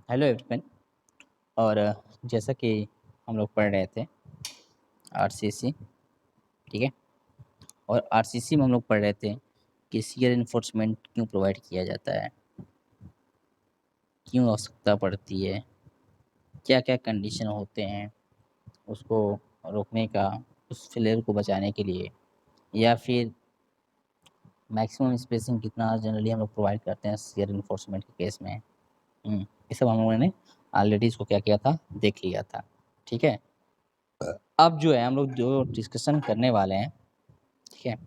Hello everyone. और जैसा कि हम लोग पढ़ रहे थे आरसीसी, ठीक है। और आरसीसी में हम लोग पढ़ रहे थे कि सीयर इन्फोर्समेंट क्यों प्रोवाइड किया जाता है, क्यों आवश्यकता पड़ती है, क्या क्या कंडीशन होते हैं उसको रोकने का, उस फेलियर को बचाने के लिए, या फिर मैक्सिमम स्पेसिंग कितना जनरली हम लोग प्रोवाइड करते हैं सीयर इन्फोर्समेंट के केस में। ये सब हम लोगों ने ऑलरेडी इसको क्या किया था, देख लिया था, ठीक है। अब जो है हम लोग जो डिस्कशन करने वाले हैं, ठीक है,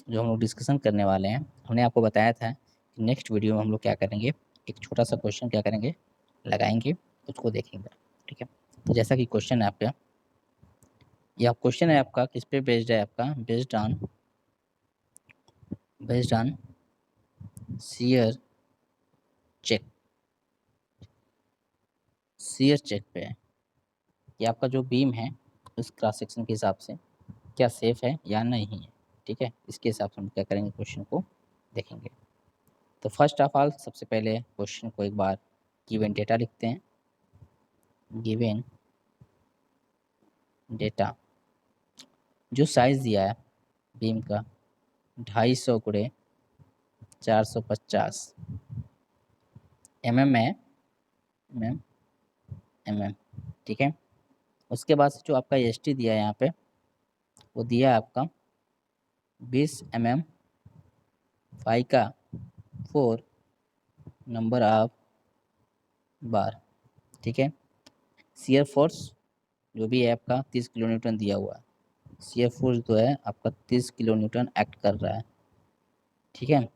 जो हम लोग डिस्कशन करने वाले हैं, हमने आपको बताया था कि नेक्स्ट वीडियो में हम लोग क्या करेंगे, एक छोटा सा क्वेश्चन क्या करेंगे, लगाएंगे, उसको देखेंगे, ठीक है। तो जैसा कि क्वेश्चन है आपका, यह क्वेश्चन है आपका किस पे बेस्ड है, आपका based on shear check, shear check पे है कि आपका जो बीम है उस क्रॉस सेक्शन के हिसाब से क्या सेफ है या नहीं है, ठीक है। इसके हिसाब से हम क्या करेंगे, क्वेश्चन को देखेंगे। तो फर्स्ट ऑफ ऑल सबसे पहले क्वेश्चन को एक बार गिवन डेटा लिखते हैं। गिवन डेटा, जो साइज दिया है बीम का 250 गुणे 450 mm है, mm, ठीक है। उसके बाद से जो आपका एस टी दिया है यहाँ पे, वो दिया है आपका 20 mm फाई का 4 नंबर ऑफ बार, ठीक है। शियर फोर्स जो भी है आपका 30 किलो न्यूटन दिया हुआ है, शियर फोर्स जो है आपका 30 किलो न्यूटन एक्ट कर रहा है, ठीक है।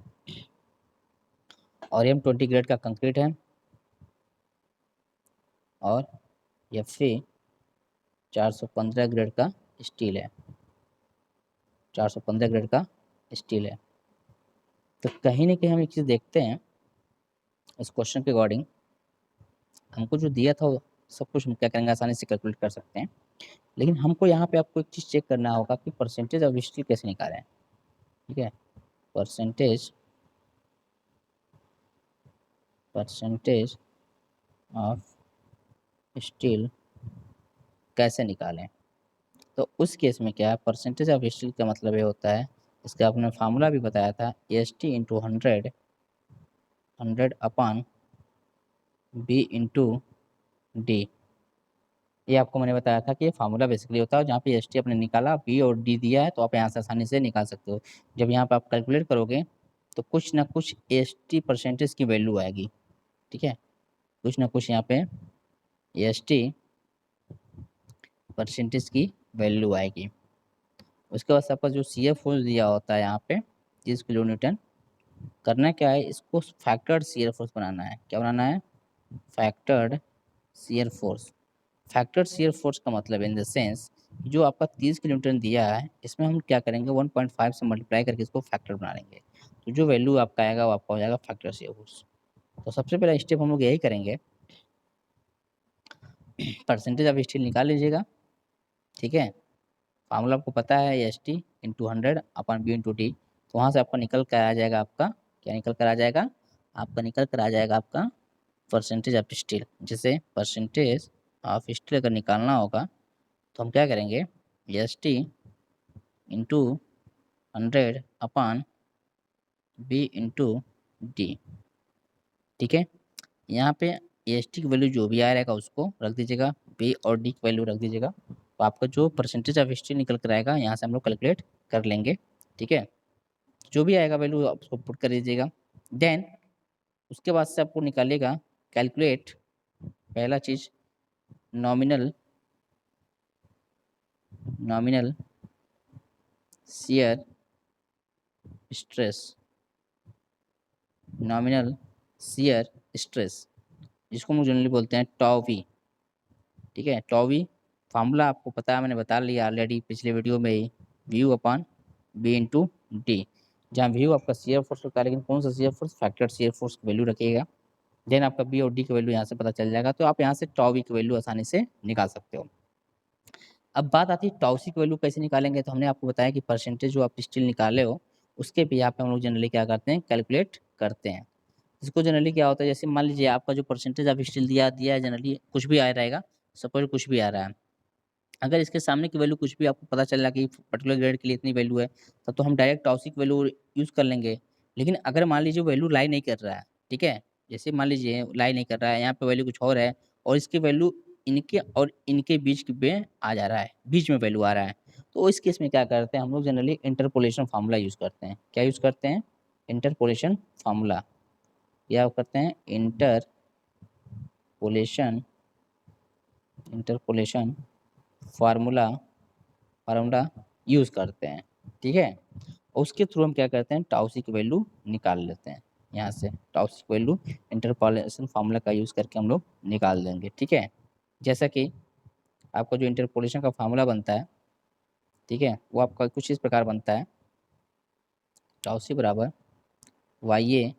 और M20 ग्रेड का कंक्रीट है और Fe 415 ग्रेड का स्टील है, 415 ग्रेड का स्टील है। तो कहीं ना कहीं हम एक चीज़ देखते हैं इस क्वेश्चन के अकॉर्डिंग, हमको जो दिया था वो सब कुछ हम क्या करेंगे, आसानी से कैलकुलेट कर सकते हैं। लेकिन हमको यहाँ पे आपको एक चीज़ चेक करना होगा कि परसेंटेज ऑफ स्टील कैसे निकालें, ठीक है। परसेंटेज ऑफ स्टील कैसे निकालें। तो उस केस में क्या है, परसेंटेज ऑफ स्टील का मतलब ये होता है, इसका आपने फार्मूला भी बताया था, S T into 100 upon B into D. ये आपको मैंने बताया था कि ये फार्मूला बेसिकली होता है, जहाँ पे एस टी आपने निकाला, बी और डी दिया है, तो आप यहाँ से आसानी से निकाल सकते हो। जब यहाँ पे आप कैलकुलेट करोगे तो कुछ ना कुछ एस टी परसेंटेज की वैल्यू आएगी, ठीक है। कुछ ना कुछ यहाँ पे एस टी परसेंटेज की वैल्यू आएगी। उसके बाद आपका जो सी एफ फोर्स दिया होता है यहाँ पे 30 किलो न्यूटन, करना क्या है, इसको फैक्टर्ड शियर फोर्स बनाना है। क्या बनाना है, factored shear force. Factored shear force का मतलब इन द सेंस जो आपका 30 किलो न्यूटन दिया है, इसमें हम क्या करेंगे 1.5 से मल्टीप्लाई करके इसको फैक्टर बना लेंगे, तो जो वैल्यू आपका आएगा वो आपका हो जाएगा फैक्टर शियर फोर्स। तो सबसे पहला स्टेप हम लोग यही करेंगे, परसेंटेज ऑफ स्टील निकाल लीजिएगा, ठीक है। फार्मूला आपको पता है, S T into 100 upon B into T. तो वहाँ से आपका निकल कर आ जाएगा, आपका क्या निकल कर आ जाएगा, आपका निकल कर आ जाएगा आपका परसेंटेज ऑफ स्टील। जैसे परसेंटेज ऑफ स्टील अगर निकालना होगा तो हम क्या करेंगे, S T into 100 upon B into D, ठीक है। यहाँ पे एस टी की वैल्यू जो भी आ रहेगा उसको रख दीजिएगा, बी और डी की वैल्यू रख दीजिएगा। तो आपका जो परसेंटेज ऑफ स्टील निकल कर आएगा यहाँ से हम लोग कैलकुलेट कर लेंगे, ठीक है। जो भी आएगा वैल्यू आप उसको पुट कर दीजिएगा। देन उसके बाद से आपको निकालिएगा, कैलकुलेट पहला चीज nominal shear stress, nominal shear stress, जिसको हम लोग जनरली बोलते हैं टॉवी, ठीक है। टॉवी फार्मूला आपको पता है, मैंने बता लिया ऑलरेडी पिछले वीडियो में ही, V upon B into D, जहाँ व्यू आपका शियर फोर्स होता है, लेकिन कौन सा shear force, factored shear force की वैल्यू रखिएगा। देन आपका बी और डी की वैल्यू यहाँ से पता चल जाएगा, तो आप यहाँ से टॉवी की वैल्यू आसानी से निकाल सकते हो। अब बात आती है टॉसी की वैल्यू कैसे निकालेंगे, तो हमने आपको बताया कि परसेंटेज जो आप स्टील निकाले हो उसके भी यहाँ पे हम लोग जनरली क्या करते हैं, कैलकुलेट करते हैं। इसको जनरली क्या होता है, जैसे मान लीजिए आपका जो परसेंटेज ऑफ स्टील दिया दिया है, जनरली कुछ भी आ रहेगा, सपोज कुछ भी आ रहा है। अगर इसके सामने की वैल्यू कुछ भी आपको पता चल रहा है कि पर्टिकुलर ग्रेड के लिए इतनी वैल्यू है, तब तो हम डायरेक्ट टॉसिक वैल्यू यूज़ कर लेंगे। लेकिन अगर मान लीजिए वैल्यू लाई नहीं कर रहा है, ठीक है? जैसे मान लीजिए लाई नहीं कर रहा है, यहाँ पे वैल्यू कुछ और है और इसकी वैल्यू इनके और इनके बीच में आ जा रहा है, बीच में वैल्यू आ रहा है। तो इस केस में क्या करते हैं हम लोग, जनरली इंटरपोलेशन फार्मूला यूज़ करते हैं। क्या यूज़ करते हैं? इंटरपोलेशन फार्मूला, या करते हैं interpolation interpolation formula formula use करते हैं, ठीक है? और उसके थ्रू हम क्या करते हैं, टाउ सी की वैल्यू निकाल लेते हैं। यहाँ से टाउ सी की वैल्यू इंटरपोलेशन फार्मूला का यूज़ करके हम लोग निकाल देंगे, ठीक है? जैसा कि आपका जो इंटरपोलेशन का फार्मूला बनता है, ठीक है, वो आपका कुछ इस प्रकार बनता है, टाउ सी बराबर Y A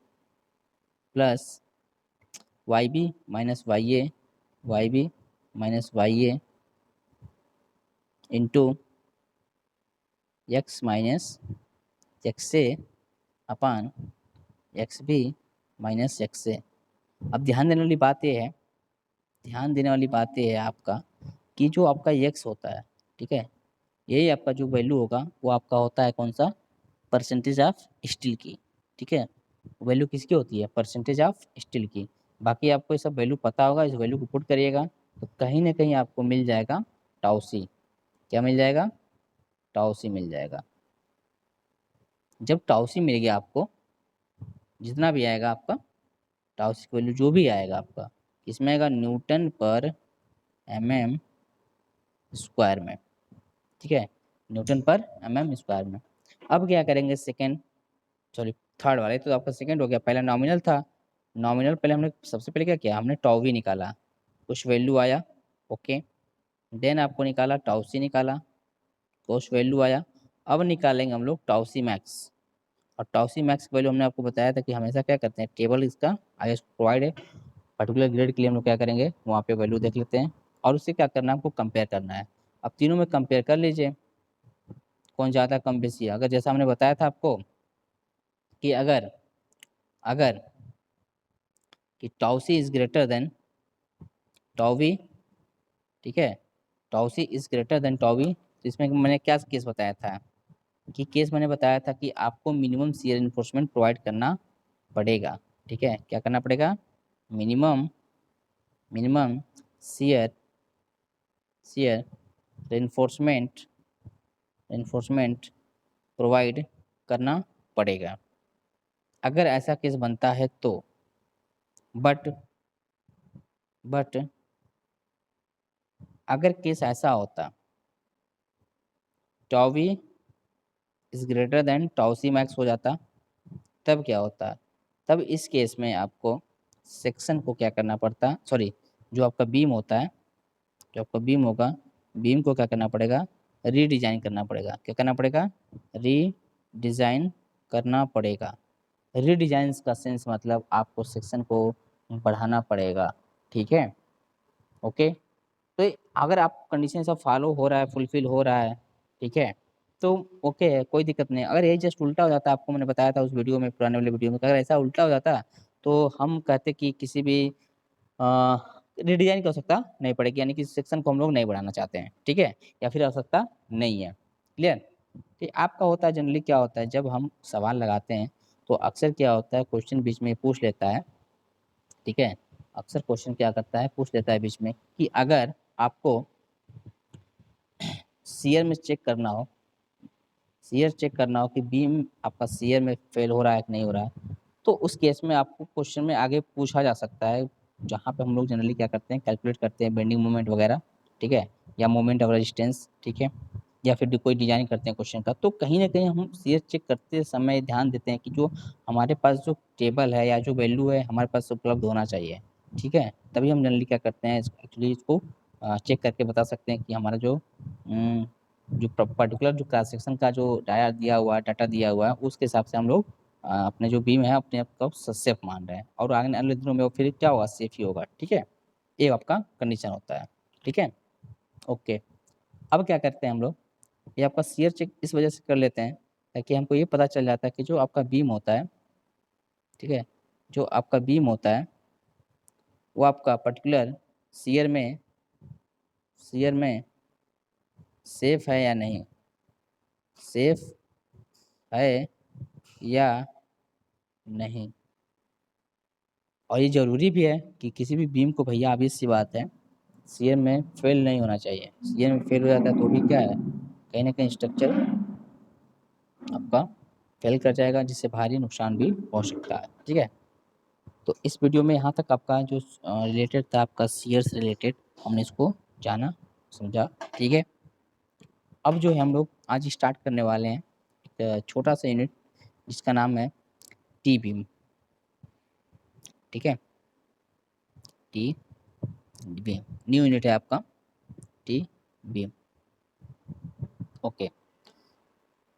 plus Y B minus Y B minus Y A into X minus X A upon X B minus X A. अब ध्यान देने वाली बात ये है, ध्यान देने वाली बात ये है आपका, कि जो आपका एक्स होता है, ठीक है, यही आपका जो वैल्यू होगा वो आपका होता है कौन सा, परसेंटेज ऑफ स्टील की, ठीक है? वैल्यू किसकी होती है? परसेंटेज ऑफ स्टील की। बाकी आपको ये सब वैल्यू पता होगा, इस वैल्यू को पुट करिएगा तो कहीं ना कहीं आपको मिल जाएगा टाउ सी। क्या मिल जाएगा? टाउ सी मिल जाएगा। जब टाउ सी मिल गया आपको, जितना भी आएगा आपका टाउ सी की वैल्यू जो भी आएगा आपका, इसमें आएगा न्यूटन पर एम स्क्वायर में, ठीक है, न्यूटन पर स्क्वायर में। अब क्या करेंगे, सेकेंड, सॉरी थर्ड वाला, तो आपका सेकेंड हो गया, पहला नॉमिनल था। नॉमिनल पहले हमने सबसे पहले क्या किया, हमने टाउ वी निकाला, कुछ वैल्यू आया, ओके। देन आपको निकाला टाउ सी निकाला, कुछ वैल्यू आया। अब निकालेंगे हम लोग टाउ सी मैक्स, और टाउ सी मैक्स की वैल्यू हमने आपको बताया था कि हमेशा क्या करते हैं, टेबल इसका आई प्रोवाइड है, पर्टिकुलर ग्रेड के लिए हम लोग क्या करेंगे, वहाँ पे वैल्यू देख लेते हैं और उससे क्या करना है, आपको कंपेयर करना है। अब तीनों में कंपेयर कर लीजिए कौन ज़्यादा कम बेसी है। अगर जैसा हमने बताया था आपको कि अगर अगर कि tau C is greater than tau V, ठीक है, tau C is greater than tau V, तो इसमें मैंने क्या केस बताया था, कि केस मैंने बताया था कि आपको मिनिमम शियर इन्फोर्समेंट प्रोवाइड करना पड़ेगा, ठीक है, क्या करना पड़ेगा, minimum minimum shear shear enforcement enforcement provide करना पड़ेगा। अगर ऐसा केस बनता है तो, बट बट अगर केस ऐसा होता, tau V is greater than tau C max हो जाता, तब क्या होता, तब इस केस में आपको सेक्शन को क्या करना पड़ता, सॉरी, जो आपका बीम होता है, जो आपका बीम होगा, बीम को क्या करना पड़ेगा, रीडिज़ाइन करना पड़ेगा। क्या करना पड़ेगा, रीडिज़ाइन करना पड़ेगा। रीडिज़ाइन का सेंस मतलब आपको सेक्शन को बढ़ाना पड़ेगा, ठीक है, ओके। तो अगर आप कंडीशन सब फॉलो हो रहा है, फुलफिल हो रहा है, ठीक है, तो ओके है, कोई दिक्कत नहीं। अगर ये जस्ट उल्टा हो जाता, आपको मैंने बताया था उस वीडियो में, पुराने वाले वीडियो में, अगर ऐसा उल्टा हो जाता तो हम कहते कि किसी भी रिडिज़ाइन की आवश्यकता नहीं पड़ेगी, यानी कि सेक्शन को हम लोग नहीं बढ़ाना चाहते हैं, ठीक है, या फिर आवश्यकता नहीं है। क्लियर? कि आपका होता है जनरली क्या होता है, जब हम सवाल लगाते हैं तो अक्सर क्या होता है, क्वेश्चन बीच में पूछ लेता है, ठीक है, अक्सर क्वेश्चन क्या करता है, पूछ लेता है बीच में कि अगर आपको शियर में चेक करना हो, शियर चेक करना हो कि बीम आपका शियर में फेल हो रहा है कि नहीं हो रहा है, तो उस केस में आपको क्वेश्चन में आगे पूछा जा सकता है, जहाँ पे हम लोग जनरली क्या करते हैं, कैलकुलेट करते हैं बेंडिंग मोमेंट वगैरह, ठीक है, या मोमेंट ऑफ रेजिस्टेंस, ठीक है, या फिर कोई डिजाइन करते हैं क्वेश्चन का, तो कहीं ना कहीं हम शियर चेक करते समय ध्यान देते हैं कि जो हमारे पास जो टेबल है या जो वैल्यू है हमारे पास उपलब्ध होना चाहिए, ठीक है, तभी हम जनरली क्या करते हैं, एक्चुअली इसको चेक करके बता सकते हैं कि हमारा जो पर्टिकुलर जो क्रॉस सेक्शन का जो डाया दिया हुआ है, डाटा दिया हुआ है, उसके हिसाब से हम लोग अपने जो बीम है अपने आप को सेफ मान रहे हैं, और आगे अगले दिनों में वो फिर क्या होगा, सेफ ही होगा, ठीक है, ये आपका कंडीशन होता है, ठीक है, ओके। अब क्या करते हैं हम लोग, ये आपका शियर चेक इस वजह से कर लेते हैं ताकि हमको ये पता चल जाता है कि जो आपका बीम होता है, ठीक है, जो आपका बीम होता है वो आपका पर्टिकुलर शियर में सेफ है या नहीं, सेफ है या नहीं। और ये ज़रूरी भी है कि किसी भी बीम को भैया obvious सी बात है शियर में फेल नहीं होना चाहिए। शियर में फेल हो जाता है तो भी क्या है, कहीं ना कहीं स्ट्रक्चर आपका फेल कर जाएगा, जिससे भारी नुकसान भी हो सकता है। ठीक है, तो इस वीडियो में यहाँ तक आपका जो रिलेटेड था आपका शियर से रिलेटेड हमने इसको जाना समझा। ठीक है, अब जो है हम लोग आज स्टार्ट करने वाले हैं एक छोटा सा यूनिट जिसका नाम है टी बीम। ठीक है, टी बीम न्यू यूनिट है आपका टी बीम। ओके,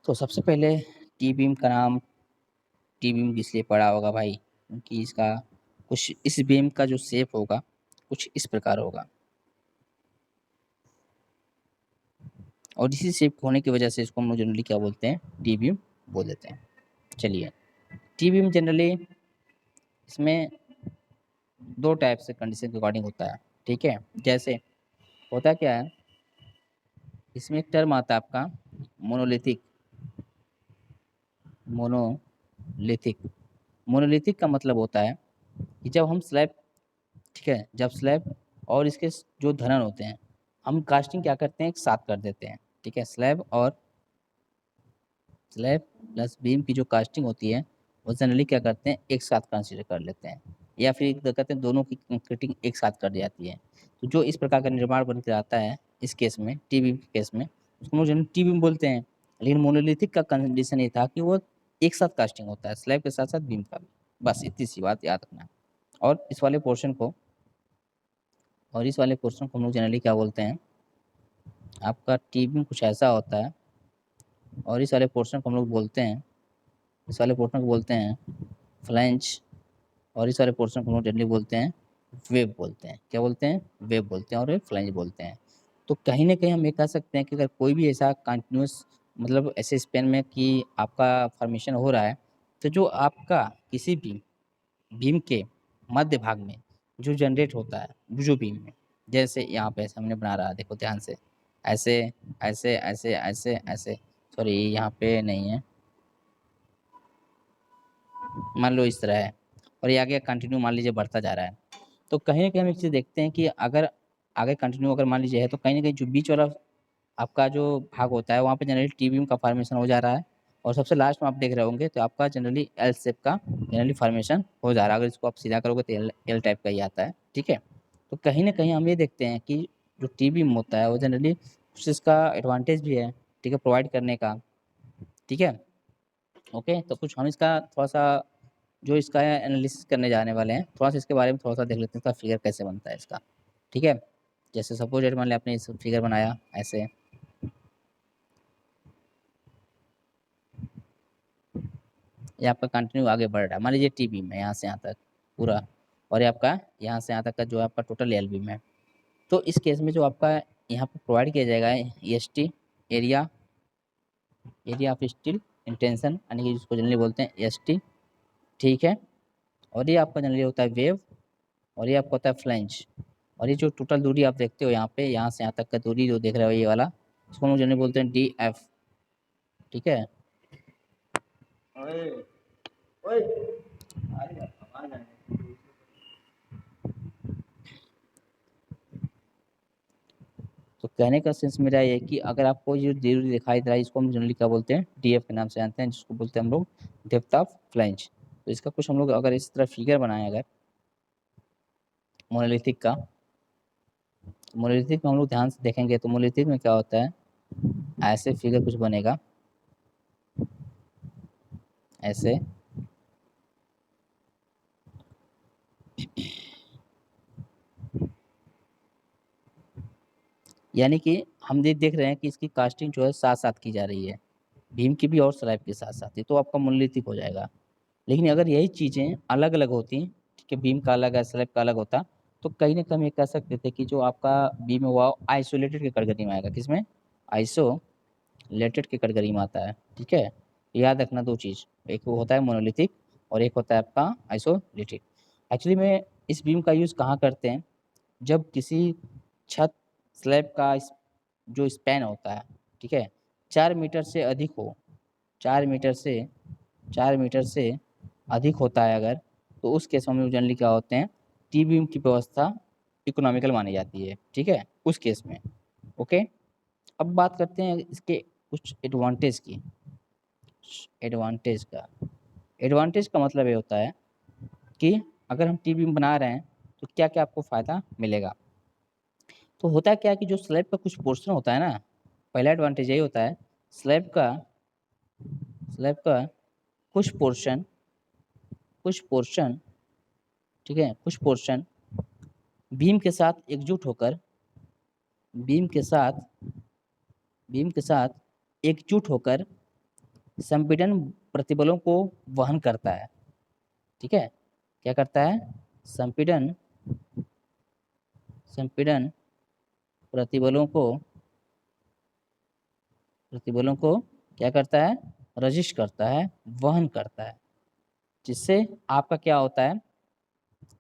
तो सबसे पहले टी बीम का नाम टी बीम इसलिए पड़ा होगा भाई क्योंकि इसका कुछ इस बीम का जो शेप होगा कुछ इस प्रकार होगा, और इसी शेप होने की वजह से इसको हम लोग जनरली क्या बोलते हैं, टी बीम बोल देते हैं। चलिए, टी बीम जनरली इसमें दो टाइप से कंडीशन के अकॉर्डिंग होता है। ठीक है, जैसे होता क्या है, इसमें एक टर्म आता है आपका मोनोलिथिक। मोनोलिथिक मोनोलिथिक का मतलब होता है कि जब हम स्लैब, ठीक है, जब स्लैब और इसके जो धरन होते हैं हम कास्टिंग क्या करते हैं, एक साथ कर देते हैं। ठीक है, स्लैब प्लस बीम की जो कास्टिंग होती है वो जनरली क्या करते हैं, एक साथ कंसीडर कर लेते हैं, या फिर कहते हैं दोनों की कटिंग एक साथ कर दी जाती है। तो जो इस प्रकार का निर्माण बन के आता है इस केस में टी बीम के केस में उसको हम जनरली टी बीम बोलते हैं। लेकिन मोनोलिथिक का कंडीशन ये था कि वो एक साथ कास्टिंग होता है, स्लैब के साथ साथ बीम का भी। बस इतनी सी बात याद रखना। और इस वाले पोर्शन को हम लोग जनरली क्या बोलते हैं, आपका टी बीम कुछ ऐसा होता है, और इस वाले पोर्शन को हम लोग बोलते हैं, इस वाले पोर्शन को बोलते हैं फ्लैंज, और इस वाले पोर्शन को हम लोग जनरली बोलते हैं वेब बोलते हैं। क्या बोलते हैं, वेब बोलते हैं, और फ्लैंज बोलते हैं। तो कहीं ना कहीं हम ये कह सकते हैं कि अगर कोई भी ऐसा कंटिन्यूस मतलब ऐसे स्पेन में कि आपका फॉर्मेशन हो रहा है, तो जो आपका किसी भी बीम के मध्य भाग में जो जनरेट होता है जो बीम में, जैसे यहाँ पे ऐसे हमने बना रहा है, देखो ध्यान से, ऐसे ऐसे ऐसे ऐसे ऐसे, सॉरी यहाँ पे नहीं है, मान लो इस तरह है, और ये आगे कंटिन्यू मान लीजिए बढ़ता जा रहा है। तो कहीं ना कहीं हम एक चीज़ देखते हैं कि अगर आगे कंटिन्यू अगर मान लीजिए है, तो कहीं ना कहीं जो बीच वाला आपका जो भाग होता है वहाँ पे जनरली टी बीम का फॉर्मेशन हो जा रहा है, और सबसे लास्ट में आप देख रहे होंगे तो आपका जनरली एल शेप का जनरली फॉर्मेशन हो जा रहा है। अगर इसको आप सीधा करोगे तो एल टाइप का ही आता है। ठीक है, तो कहीं ना कहीं हम ये देखते हैं कि जो टी बीम होता है वो जनरली कुछ इसका एडवांटेज भी है, ठीक है, प्रोवाइड करने का। ठीक है, ओके, तो कुछ हम इसका थोड़ा सा जो इसका एनालिसिस करने जाने वाले हैं, थोड़ा सा इसके बारे में थोड़ा सा देख लेते हैं, इसका फिगर कैसे बनता है इसका। ठीक है, जैसे सपोज डेट मान लिया आपने इस फिगर बनाया ऐसे, ये आपका कंटिन्यू आगे बढ़ रहा है, मान लीजिए टी बीम है यहाँ से यहाँ तक पूरा, और ये आपका यहाँ से यहाँ तक का जो आपका टोटल एल बीम है। तो इस केस में जो आपका यहाँ पे प्रोवाइड किया जाएगा S T, area area of steel intention, यानी कि जिसको जनरली बोलते हैं एस टी। ठीक है, और ये आपका जनरली होता है वेव, और ये आपका होता है फ्लैंज। और ये जो टोटल दूरी आप देखते हो यहाँ पे यहाँ से यहाँ तक का दूरी जो देख रहे हो ये वाला, इसको हम लोग जनरली बोलते हैं डी एफ। ठीक है, तो कहने का सेंस मेरा ये है कि अगर आपको ये दूरी दिखाई दे रहा है इसको हम जनरली क्या बोलते हैं, डी एफ के नाम से जानते हैं, जिसको बोलते हैं हम लोग डेप्थ ऑफ फ्लैंज। तो इसका कुछ हम लोग अगर इस तरह फिगर बनाए अगर मोनोलिथिक का, मोनोलिथिक में हम लोग ध्यान से देखेंगे तो मोनोलिथिक में क्या होता है, ऐसे फिगर कुछ बनेगा ऐसे, यानी कि हम देख रहे हैं कि इसकी कास्टिंग जो है साथ साथ की जा रही है, भीम की भी और स्लैब के साथ साथ ही, तो आपका मोनोलिथिक हो जाएगा। लेकिन अगर यही चीज़ें अलग अलग होती, ठीक है, बीम का अलग है स्लैब का अलग होता, तो कहीं ना कहीं ये कह सकते थे कि जो आपका बीम हुआ आइसोलेटेड के कैटेगरी में आएगा, किसमें, आइसोलेटेड के कैटेगरी में आता है। ठीक है, याद रखना दो चीज़, एक वो होता है मोनोलिथिक, और एक होता है आपका आइसोलेटेड। एक्चुअली में इस बीम का यूज़ कहाँ करते हैं, जब किसी छत स्लैब का जो स्पैन होता है, ठीक है, 4 मीटर से अधिक हो, 4 मीटर से 4 मीटर से अधिक होता है अगर, तो उस केस में जनरली क्या होते हैं, टी बीम की व्यवस्था इकोनॉमिकल मानी जाती है, ठीक है, उस केस में। ओके, अब बात करते हैं इसके कुछ एडवांटेज की। एडवांटेज का मतलब ये होता है कि अगर हम टी बीम बना रहे हैं तो क्या क्या आपको फ़ायदा मिलेगा। तो होता क्या है कि जो स्लैब का कुछ पोर्शन होता है ना, पहला एडवांटेज यही होता है, स्लैब का कुछ पोर्शन, ठीक है, कुछ पोर्शन बीम के साथ एकजुट होकर बीम के साथ बीम के साथ एकजुट होकर संपीड़न प्रतिबलों को वहन करता है, ठीक है, क्या करता है, संपीड़न संपीड़न प्रतिबलों को क्या करता है, रजिस्ट करता है, वहन करता है, जिससे आपका क्या होता है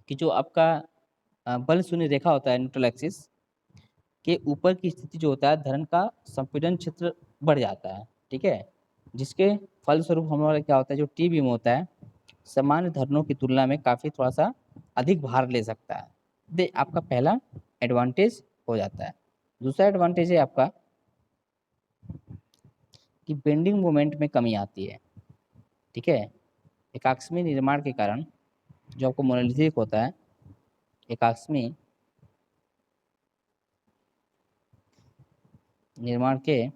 कि जो आपका बल शून्य रेखा होता है न्यूट्रल एक्सिस के ऊपर की स्थिति जो होता है, धरण का संपीड़न क्षेत्र बढ़ जाता है, ठीक है, जिसके फलस्वरूप हमारा क्या होता है, जो टी बीम होता है सामान्य धरणों की तुलना में काफ़ी थोड़ा सा अधिक भार ले सकता है। ये आपका पहला एडवांटेज हो जाता है। दूसरा एडवांटेज है आपका कि बेंडिंग मोमेंट में कमी आती है, ठीक है, एकात्मक निर्माण के कारण जो आपको मोनोलिथिक होता है, एकात्मक निर्माण के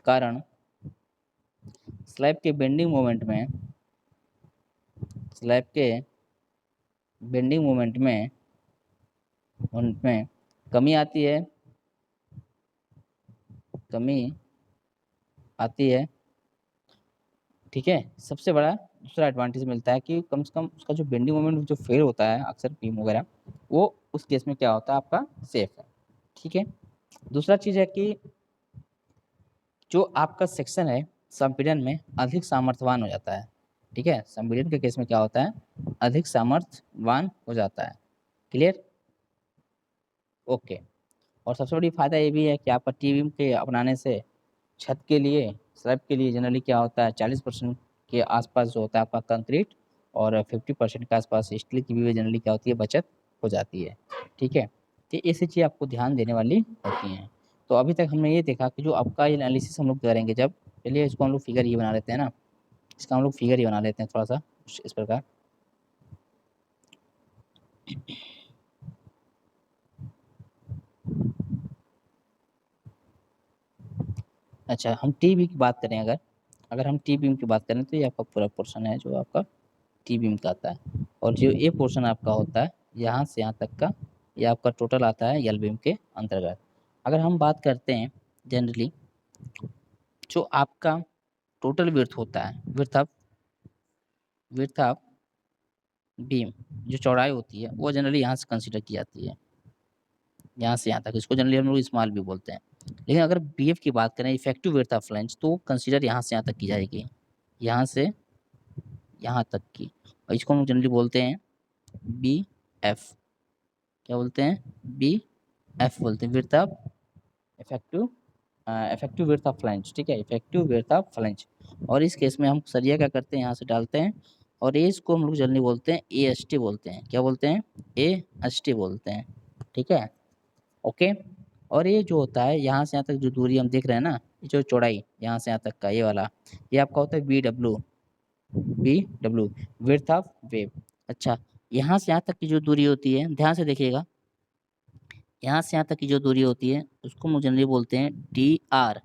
कारण स्लैब के बेंडिंग मोमेंट में कमी आती है, ठीक है। सबसे बड़ा दूसरा एडवांटेज मिलता है कि कम से कम उसका जो बेंडिंग मोमेंट जो फेल होता है अक्सर बीम वगैरह, वो उस केस में क्या होता है, आपका सेफ है, ठीक है। दूसरा चीज़ है कि जो आपका सेक्शन है संपीड़न में अधिक सामर्थ्यवान हो जाता है, ठीक है, संपीड़न के केस में क्या होता है, अधिक सामर्थ्यवान हो जाता है। Clear, okay. और सबसे बड़ी फायदा ये भी है कि आपका टी बीम के अपनाने से छत के लिए, स्लैब के लिए जनरली क्या होता है, 40% के आसपास जो होता है आपका कंक्रीट और 50% के आसपास स्टील की भी जनरली क्या होती है, बचत हो जाती है, ठीक है। तो ऐसी चीज़ आपको ध्यान देने वाली होती हैं। तो अभी तक हमने ये देखा कि जो आपका ये एनालिसिस हम लोग करेंगे जब, चलिए इसको हम लोग फिगर ये बना लेते हैं ना, इसका हम लोग फिगर ही बना लेते हैं थोड़ा सा इस प्रकार। अच्छा, हम टी बी की बात करें, अगर हम टी बीम की बात करें तो ये आपका पूरा पोर्शन है जो आपका टी बीम का आता है, और जो ये पोर्शन आपका होता है यहाँ से यहाँ तक का, ये आपका टोटल आता है एल बीम के अंतर्गत। अगर हम बात करते हैं जनरली जो आपका टोटल विड्थ होता है, विड्थ ऑफ बीम, जो चौड़ाई होती है वो जनरली यहाँ से कंसीडर की जाती है, यहाँ से यहाँ तक, इसको जनरली हम लोग स्मॉल भी बोलते हैं। लेकिन अगर बी एफ की बात करें, इफेक्टिव विड्थ ऑफ फ्लैंज, तो कंसीडर यहाँ से यहाँ तक की जाएगी, यहाँ से यहाँ तक की, और इसको हम जनरली बोलते हैं बी एफ, क्या बोलते हैं, बी एफ बोलते हैं, width of effective width of flange, ठीक है, इफेक्टिव विड्थ ऑफ फ्लैंज। और इस केस में हम सरिया क्या करते हैं, यहाँ से डालते हैं, और ये इसको हम लोग जनरली बोलते हैं ए एस टी बोलते हैं, क्या बोलते हैं, ए एस टी बोलते हैं, ठीक है, ओके। और ये जो होता है यहाँ से यहाँ तक जो दूरी हम देख रहे हैं ना, ये जो चौड़ाई यहाँ से यहाँ तक का ये वाला, ये आपका होता है B W, width of wave. अच्छा, यहाँ से यहाँ तक की जो दूरी होती है, ध्यान से देखिएगा, यहाँ से यहाँ तक की जो दूरी होती है उसको हम जनरली बोलते हैं डी आर,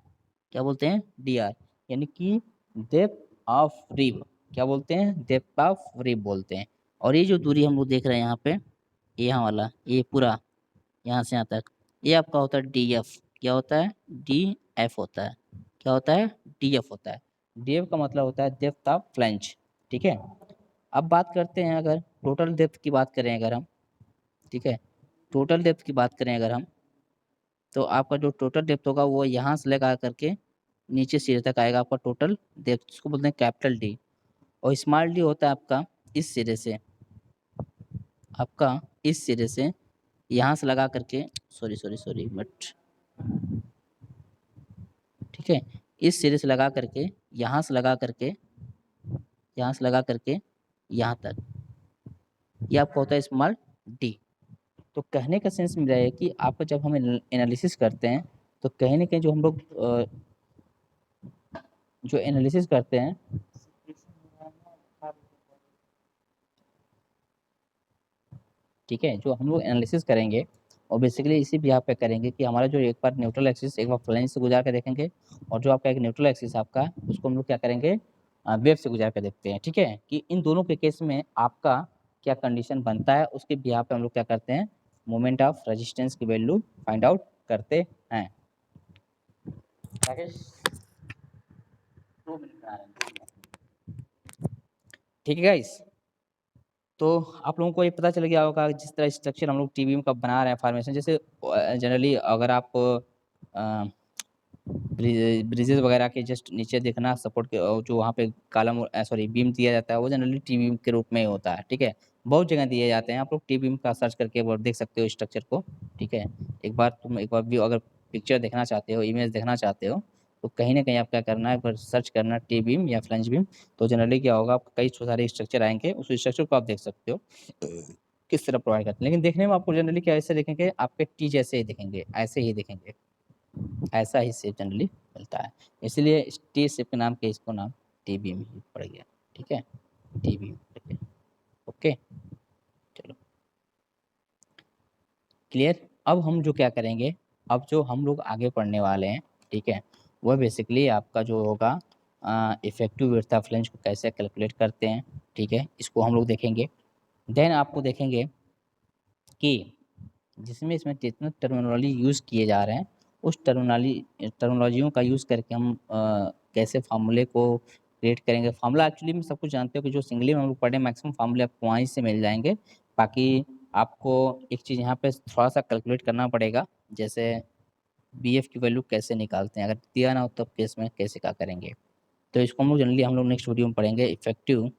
क्या बोलते हैं, डी आर, यानी कि डेप्थ ऑफ रिब, क्या बोलते हैं, डेप्थ ऑफ रिब बोलते हैं। और ये जो दूरी हम लोग देख रहे हैं यहाँ पे, यहाँ वाला, ये पूरा यहाँ से यहाँ तक, ये आपका होता है डी एफ, क्या होता है, डी एफ होता है, क्या होता है, डी एफ होता है। डी एफ का मतलब होता है डेप्थ ऑफ फ्लैंज, ठीक है। अब बात करते हैं, अगर टोटल डेप्थ की बात करें अगर हम, ठीक है, टोटल डेप्थ की बात करें अगर हम, तो आपका जो टोटल डेप्थ होगा वो यहाँ से लगा करके नीचे सिरे तक आएगा आपका टोटल डेप्थ, इसको बोलते हैं कैपिटल डी। और स्मॉल डी होता है आपका इस सिरे से, आपका इस सिरे से यहाँ से लगा करके, सॉरी बट ठीक है, इस सिरे से लगा करके, यहाँ से लगा करके, यहाँ से लगा करके यहाँ तक, ये आपका होता है स्मॉल डी। तो कहने का सेंस मेरा है कि आपको जब हम एनालिसिस करते हैं तो कहीं ना कहीं जो हम लोग जो एनालिसिस करते हैं, ठीक है, जो हम लोग एनालिसिस करेंगे और बेसिकली इसी भी यहाँ पे करेंगे कि हमारा जो एक बार न्यूट्रल एक्सिस एक बार फ्लैंज से गुजार कर देखेंगे, और जो आपका एक न्यूट्रल एक्सिस आपका, उसको हम लोग क्या करेंगे, वेव से गुजार कर देखते हैं। ठीक है, कि इन दोनों के केस में आपका क्या कंडीशन बनता है, उसके बिहाफ पे हम लोग क्या करते हैं, मोमेंट ऑफ रेजिस्टेंस की वैल्यू फाइंड आउट करते हैं। ठीक है गाइस, तो आप लोगों को ये पता चल गया होगा जिस तरह स्ट्रक्चर हम लोग टीवी में कब बना रहे हैं फॉर्मेशन। जैसे जनरली अगर आप ब्रिजेस वगैरह के जस्ट नीचे देखना सपोर्ट के जो वहाँ पे कॉलम सॉरी बीम दिया जाता है, वो जनरली टी बीम के रूप में ही होता है। ठीक है, बहुत जगह दिए जाते हैं, आप लोग टी बीम का सर्च करके वो देख सकते हो स्ट्रक्चर को। ठीक है, एक बार भी अगर पिक्चर देखना चाहते हो, इमेज देखना चाहते हो, तो कहीं ना कहीं आप क्या करना है, अगर सर्च करना टी बीम या फ्लैंज बीम, तो जनरली क्या होगा, आपको कई सारे स्ट्रक्चर आएंगे, उस स्ट्रक्चर को आप देख सकते हो किस तरह प्रोवाइड करते हैं। लेकिन देखने में आपको जनरली क्या ऐसे देखेंगे, आपके टी जैसे ही दिखेंगे, ऐसे ही दिखेंगे, ऐसा ही शेप जनरली मिलता है, इसलिए टी शेप के नाम के इसको नाम टी बीम ही पड़ गया। ठीक है, टी बीम पड़ गया। ओके, चलो क्लियर। अब हम जो क्या करेंगे, अब जो हम लोग आगे पढ़ने वाले हैं, ठीक है, वह बेसिकली आपका जो होगा इफेक्टिव विड्थ ऑफ फ्लैंज को कैसे कैलकुलेट करते हैं। ठीक है, इसको हम लोग देखेंगे। देन आपको देखेंगे कि जिसमें इसमें जितने टर्मिनोलॉजी यूज़ किए जा रहे हैं, उस टर्मिनोलॉजियों का यूज़ करके हम कैसे फार्मूले को क्रिएट करेंगे। फार्मूला एक्चुअली में सब कुछ जानते हो कि जो सिंगली में हम लोग पढ़े मैक्सिमम फार्मूले आपको वहीं से मिल जाएंगे। बाकी आपको एक चीज़ यहाँ पे थोड़ा सा कैलकुलेट करना पड़ेगा, जैसे बी एफ की वैल्यू कैसे निकालते हैं, अगर दिया ना हो तब केस में कैसे क्या करेंगे। तो इसको हम लोग नेक्स्ट वीडियो में पढ़ेंगे, effective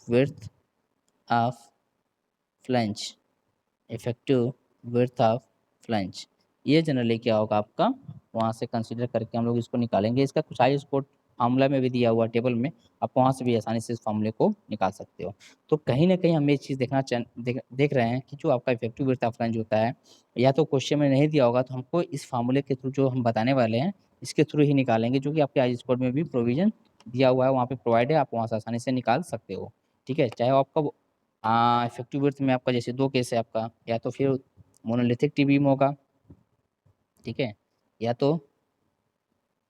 width of flange, effective width of flange, ये जनरली क्या होगा आपका, वहाँ से कंसीडर करके हम लोग इसको निकालेंगे। इसका कुछ आई स्पोर्ट फार्मूला में भी दिया हुआ टेबल में, आप वहाँ से भी आसानी से इस फार्मूले को निकाल सकते हो। तो कहीं ना कहीं हम ये चीज़ देख रहे हैं कि जो आपका इफेक्टिव विड्थ ऑफ फ्लैंज होता है, या तो क्वेश्चन में नहीं दिया होगा, तो हमको इस फार्मूले के थ्रू जो हम बताने वाले हैं, इसके थ्रू ही निकालेंगे, जो कि आपके आई स्पोर्ट में भी प्रोविजन दिया हुआ है, वहाँ पे प्रोवाइड है, आप वहाँ से आसानी से निकाल सकते हो। ठीक है, चाहे आपका इफेक्टिव विड्थ में आपका जैसे दो केस है आपका, या तो फिर मोनोलिथिक टी बीम होगा, ठीक है, या तो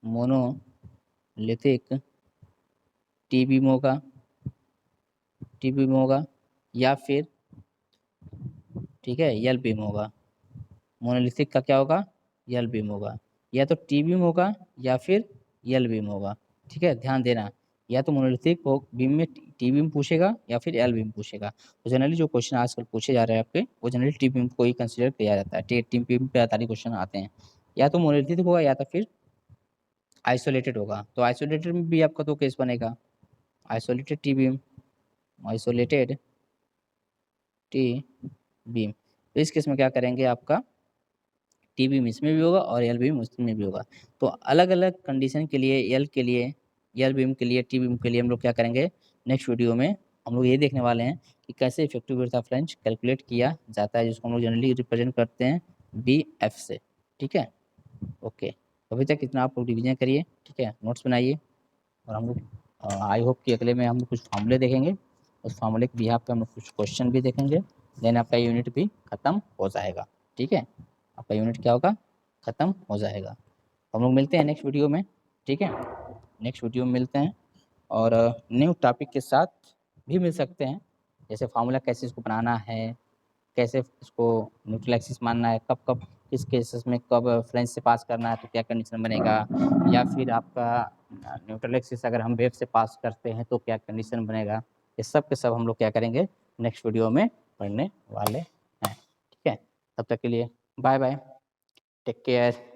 मोनोलिथिक टी बीम होगा, या फिर ठीक है यल बीम होगा। मोनोलिथिक का क्या होगा, यल बीम होगा, या तो टी बीम होगा या फिर यल बीम होगा। ठीक है, ध्यान देना, या तो मोनोलिथिक बीम में टी बीम पूछेगा या फिर एल बीम पूछेगा। तो जनरली जो क्वेश्चन आजकल पूछे जा रहे हैं आपके, वो जनरली टी बीम को ही कंसिडर किया जाता है। टी बीम पे आधारित क्वेश्चन आते हैं, या तो मोनोलिथिक होगा या तो फिर आइसोलेटेड होगा। तो आइसोलेटेड में भी आपका तो केस बनेगा, isolated T beam, isolated T beam. तो इस केस में क्या करेंगे, आपका टी बीम इसमें भी होगा और एल बीम उसमें भी होगा। तो अलग अलग कंडीशन के लिए, एल बीम के लिए, टी बीम के लिए हम लोग क्या करेंगे, नेक्स्ट वीडियो में हम लोग ये देखने वाले हैं कि कैसे effective width of flange calculate किया जाता है, जिसको हम लोग जनरली रिप्रेजेंट करते हैं बी एफ से। ठीक है, ओके, अभी तक इतना आप लोग रिविजन करिए, ठीक है, नोट्स बनाइए, और हम लोग आई होप कि अगले में हम लोग कुछ फार्मूले देखेंगे, उस फार्मूले के बिहाफ पे हम लोग कुछ क्वेश्चन भी देखेंगे, देन आपका यूनिट भी ख़त्म हो जाएगा। ठीक है, आपका यूनिट क्या होगा, ख़त्म हो जाएगा। हम लोग मिलते हैं नेक्स्ट वीडियो में। ठीक है, नेक्स्ट वीडियो में मिलते हैं, और न्यू टॉपिक के साथ भी मिल सकते हैं, जैसे फार्मूला कैसे इसको बनाना है, कैसे इसको न्यूट्रल एक्सिस मानना है, कब कब किस केसेस में कब फ्लैंज से पास करना है तो क्या कंडीशन बनेगा, या फिर आपका न्यूट्रल एक्सिस अगर हम वेव से पास करते हैं तो क्या कंडीशन बनेगा, ये सब के सब हम लोग क्या करेंगे, नेक्स्ट वीडियो में पढ़ने वाले हैं। ठीक है, तब तक के लिए बाय बाय, टेक केयर।